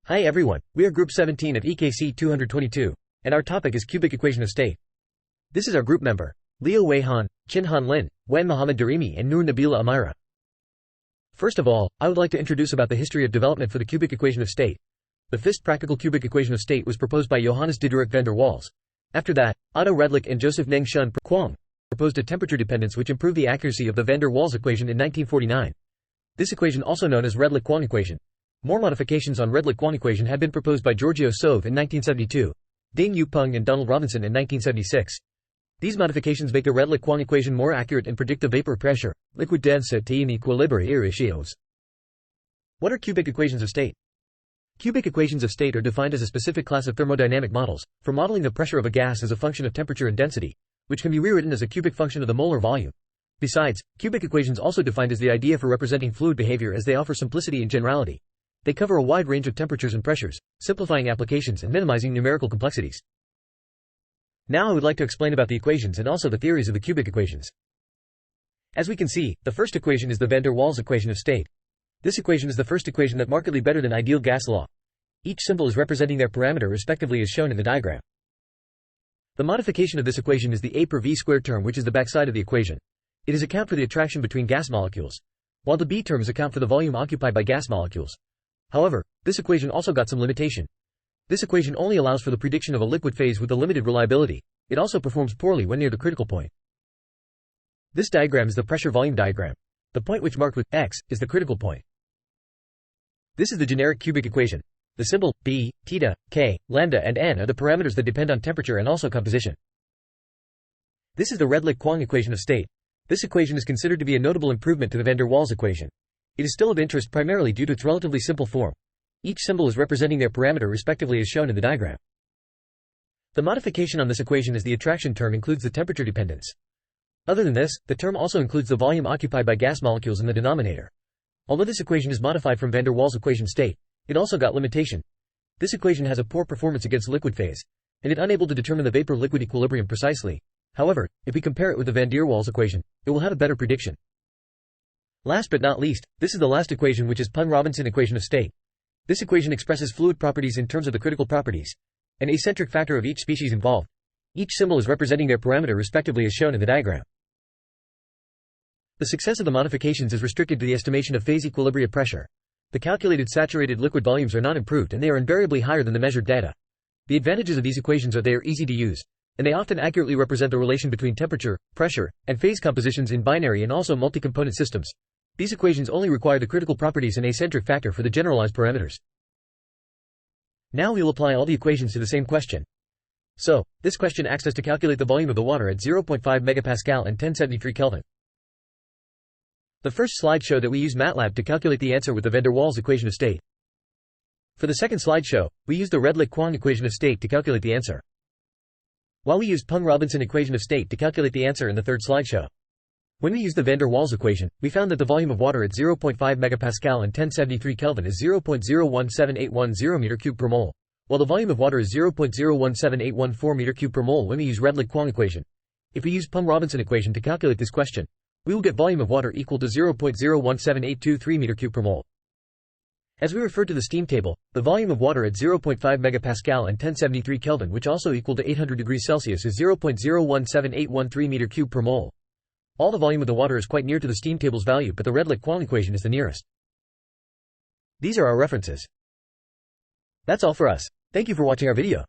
Hi everyone, we are group 17 of EKC222, and our topic is cubic equation of state. This is our group member, Liow Wei Han, Han Lin, Mohamad Darimi and Nur Nabila Amira. First of all, I would like to introduce about the history of development for the cubic equation of state. The first practical cubic equation of state was proposed by Johannes Diderik van der Waals. After that, Otto Redlich and Joseph Neng Shun Kwong proposed a temperature dependence which improved the accuracy of the van der Waals equation in 1949. This equation also known as Redlich-Kwong equation. More modifications on Redlich-Kwong equation had been proposed by Giorgio Sove in 1972, Dane Yu Peng and Donald Robinson in 1976. These modifications make the Redlich-Kwong equation more accurate and predict the vapor pressure, liquid density and equilibrium ratios. What are cubic equations of state? Cubic equations of state are defined as a specific class of thermodynamic models, for modeling the pressure of a gas as a function of temperature and density, which can be rewritten as a cubic function of the molar volume. Besides, cubic equations also defined as the idea for representing fluid behavior as they offer simplicity and generality. They cover a wide range of temperatures and pressures, simplifying applications and minimizing numerical complexities. Now I would like to explain about the equations and also the theories of the cubic equations. As we can see, the first equation is the van der Waals equation of state. This equation is the first equation that markedly better than ideal gas law. Each symbol is representing their parameter respectively as shown in the diagram. The modification of this equation is the A per V squared term, which is the backside of the equation. It is account for the attraction between gas molecules, while the B terms account for the volume occupied by gas molecules. However, this equation also got some limitation. This equation only allows for the prediction of a liquid phase with a limited reliability. It also performs poorly when near the critical point. This diagram is the pressure-volume diagram. The point which marked with X is the critical point. This is the generic cubic equation. The symbol B, theta, K, lambda and N are the parameters that depend on temperature and also composition. This is the Redlich-Kwong equation of state. This equation is considered to be a notable improvement to the van der Waals equation. It is still of interest primarily due to its relatively simple form. Each symbol is representing their parameter respectively as shown in the diagram. The modification on this equation is the attraction term includes the temperature dependence. Other than this, the term also includes the volume occupied by gas molecules in the denominator. Although this equation is modified from van der Waals equation state, it also got limitation. This equation has a poor performance against liquid phase, and it unable to determine the vapor-liquid equilibrium precisely. However, if we compare it with the van der Waals equation, it will have a better prediction. Last but not least, this is the last equation, which is Peng-Robinson equation of state. This equation expresses fluid properties in terms of the critical properties, an eccentric factor of each species involved. Each symbol is representing their parameter respectively as shown in the diagram. The success of the modifications is restricted to the estimation of phase equilibria pressure. The calculated saturated liquid volumes are not improved and they are invariably higher than the measured data. The advantages of these equations are they are easy to use, and they often accurately represent the relation between temperature, pressure, and phase compositions in binary and also multi-component systems. These equations only require the critical properties and eccentric factor for the generalized parameters. Now we will apply all the equations to the same question. So, this question asks us to calculate the volume of the water at 0.5 megapascal and 1073 Kelvin. The first slide showed that we use MATLAB to calculate the answer with the van der Waals equation of state. For the second slideshow, we used the Redlich-Kwong equation of state to calculate the answer, while we used Peng-Robinson equation of state to calculate the answer in the third slideshow. When we used the van der Waals equation, we found that the volume of water at 0.5 megapascal and 1073 Kelvin is 0.017810 m3 per mole, while the volume of water is 0.017814 m3 per mole when we use Redlich-Kwong equation. If we use Peng-Robinson equation to calculate this question, we will get volume of water equal to 0.017823 m3 per mole. As we refer to the steam table, the volume of water at 0.5 megapascal and 1073 Kelvin, which also equal to 800 degrees Celsius, is 0.017813 m3 per mole. All the volume of the water is quite near to the steam table's value, but the Redlich-Kwong equation is the nearest. These are our references. That's all for us. Thank you for watching our video.